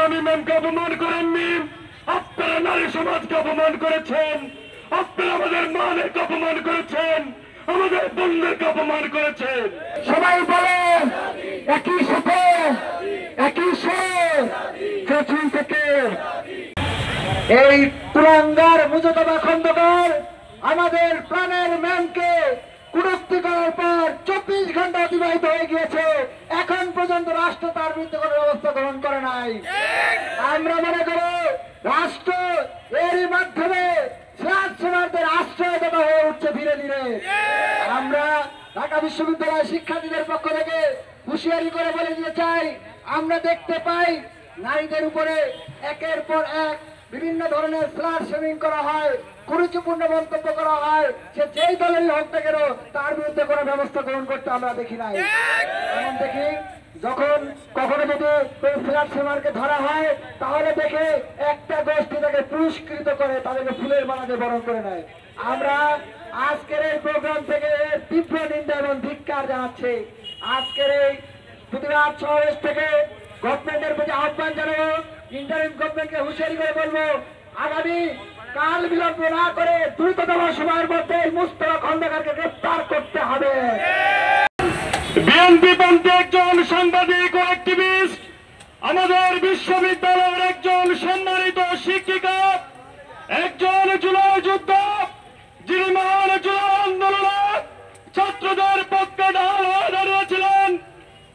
মোলামি ম্যামকে অপমান করেননি, আপনারা নারী সমাজকে অপমান করেছেন, আপনারা আমাদের মাকে অপমান করেছেন, আমাদের বোনদেরকে অপমান করেছেন। সবাই বলে একই সাথে একই সুর থেকে এই কুলাঙ্গার মুজতবা খন্দকার আমাদের প্রাণের ম্যামকে কুরুক্তি করার পর 24 ঘন্টা অতিবাহিত হয়ে গিয়েছে, এখন পর্যন্ত রাষ্ট্র তার বিরুদ্ধে কোনো ব্যবস্থা গ্রহণ করে নাই। আমরা মনে করি রাষ্ট্র এরই মাধ্যমে স্বেচ্ছাসেবকদের আশ্রয়দাতা হয়ে উঠছে ধীরে ধীরে। আমরা ঢাকা বিশ্ববিদ্যালয়ের শিক্ষার্থীদের পক্ষ থেকে হুঁশিয়ারি করে বলে দিতে চাই, আমরা দেখতে পাই নারীদের উপরে একের পর এক বিভিন্ন ধরনের স্লার শেমিং করা হয়, কুরুচিপূর্ণ মন্তব্য করা হয়, সে যেই দলেরই হোক না কেন তার বিরুদ্ধে কোনো ব্যবস্থা গ্রহণ করতে আমরা দেখি নাই। এমন দেখি যখন কখনো যদি ফ্ল্যাট সেমারকে ধরা হয় তাহলে দেখে একটা গোষ্ঠী তাকে পুরস্কৃত করে, তাদেরকে ফুলের মালাতে বরণ করে নেয়। আমরা আজকের এই প্রোগ্রাম থেকে তীব্র নিন্দা এবং ধিক্কার জানাচ্ছি। আজকের এই প্রতিবাদ সমাবেশ থেকে গভর্নমেন্টের প্রতি আহ্বান জানাবো, ইন্টারিম গভর্নমেন্টকে হুঁশিয়ারি করে বলবো, আগামী কাল বিলম্ব না করে দ্রুততম সময়ের মধ্যে মুস্তফা খন্দকারকে গ্রেফতার করতে হবে। বিএনপি পন্থী একজন সাংবাদিক ও অ্যাক্টিভিস্ট, আমাদের বিশ্ববিদ্যালয়ের একজন সম্মানিত শিক্ষিকা, একজন জুলাই যোদ্ধা, যিনি মহান জুলাই আন্দোলনে ছাত্রদের পক্ষে ঢাল হয়ে দাঁড়িয়েছিলেন,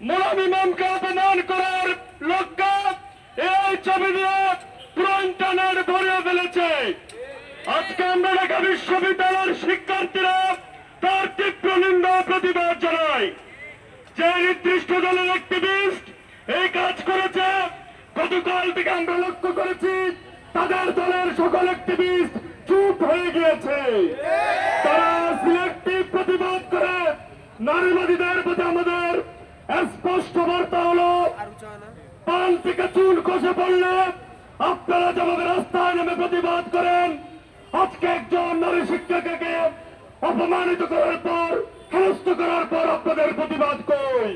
মোলামি ম্যামকে অপমান করার লক্ষ্যে এই ছবি দিয়ে পুরো ইন্টারনেট ভরিয়ে ফেলেছে। আজকে আমরা ঢাকা বিশ্ববিদ্যালয়ের শিক্ষার্থীরা তার তীব্র নিন্দা প্রতিবাদ জানাই। যে নির্দিষ্ট দলের অ্যাক্টিভিস্ট এই কাজ করেছে, গতকাল থেকে আমরা লক্ষ্য করেছি তাদের দলের সকল অ্যাক্টিভিস্ট চুপ হয়ে গিয়েছে। তারা সিলেক্টিভ প্রতিবাদ করে নারীবাদীদের প্রতি আমাদের স্পষ্ট বার্তা হলো, পান থেকে চুল খসে পড়লে আপনারা যেভাবে রাস্তায় নেমে প্রতিবাদ করেন, আজকে একজন নারী শিক্ষিকাকে অপমানিত করার পর, হেনস্থ করার পর আপনাদের প্রতিবাদ কই?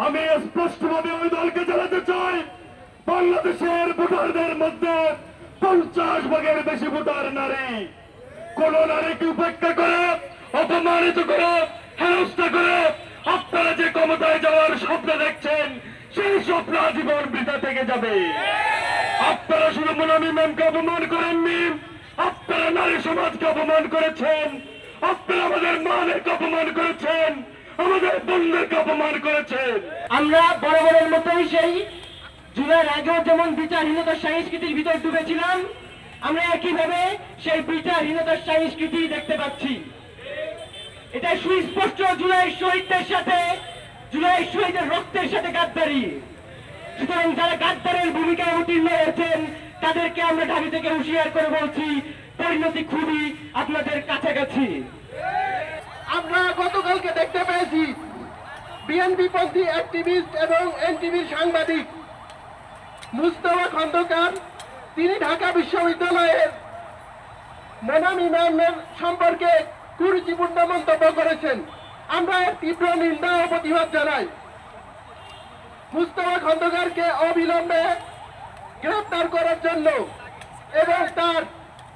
আমি স্পষ্টভাবে ওই দলকে জানাতে চাই, বাংলাদেশের ভোটারদের মধ্যে 50 ভাগের বেশি ভোটার নারী। কোন নারীকে উপেক্ষা করে, অপমানিত করে, হেনস্থা করে আপনারা যে ক্ষমতায় যাওয়ার স্বপ্ন দেখছেন, সেই স্বপ্ন আজীবন বৃথা থেকে যাবে। আপনারা শুধু মোলামি ম্যামকে অপমান করেননি, আপনারা নারী সমাজকে অপমান করেছেন, আপনারা আমাদের মাকে অপমান করেছেন, আমাদের বোনদেরকে অপমান করেছেন। আমরা বরাবরের মতোই সেই জুলাইয়ের আগেও যেমন বিচারহীনতার সংস্কৃতির ভিতর ডুবেছিলাম, আমরা একইভাবে সেই বিচারহীনতার সংস্কৃতি দেখতে পাচ্ছি। এটা সুস্পষ্ট জুলাইয়ের শহীদদের সাথে, জুলাইয়ের শহীদের রক্তের সাথে গাদ্দারি। সুতরাং যারা গাদ্দারের ভূমিকায় অবতীর্ণ হয়েছেন তাদেরকে আমরা ঢাবি থেকে হুঁশিয়ার করে বলছি, পরিণতি খুবই আপনাদের কাছাকাছি। আমরা গতকালকে দেখতে পেয়েছি বিএনপি পন্থী অ্যাক্টিভিস্ট এবং এনটিভির সাংবাদিক মুস্তফা খন্দকার, তিনি ঢাকা বিশ্ববিদ্যালয়ের মোলামি ম্যামের সম্পর্কে কুরুচিপূর্ণ মন্তব্য করেছেন। আমরা তীব্র নিন্দা ও প্রতিবাদ জানাই। মুস্তফা খন্দকারকে অবিলম্বে গ্রেফতার করার জন্য এবং তার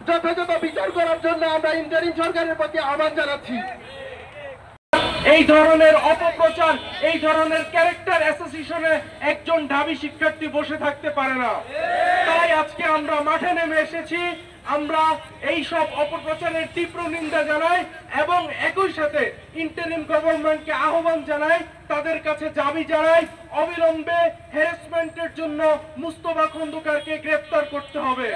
যথাযথ বিচার করার জন্য আমরা ইন্টারিম সরকারের প্রতি আহ্বান জানাচ্ছি। এই ধরনের অপপ্রচার, এই ধরনের ক্যারেক্টার অ্যাসোসিয়েশনে একজন ঢাবি শিক্ষার্থী বসে থাকতে পারে না। তাই আজকে আমরা মাঠে নেমে এসেছি। আমরা এই সব অপপ্রচারের তীব্র নিন্দা জানাই এবং একই সাথে ইন্টারিম গভর্নমেন্টকে আহ্বান জানাই, তাদের কাছে দাবি জানাই, অবিলম্বে হ্যারাসমেন্টের জন্য মুস্তফা খন্দকারকে গ্রেফতার করতে হবে।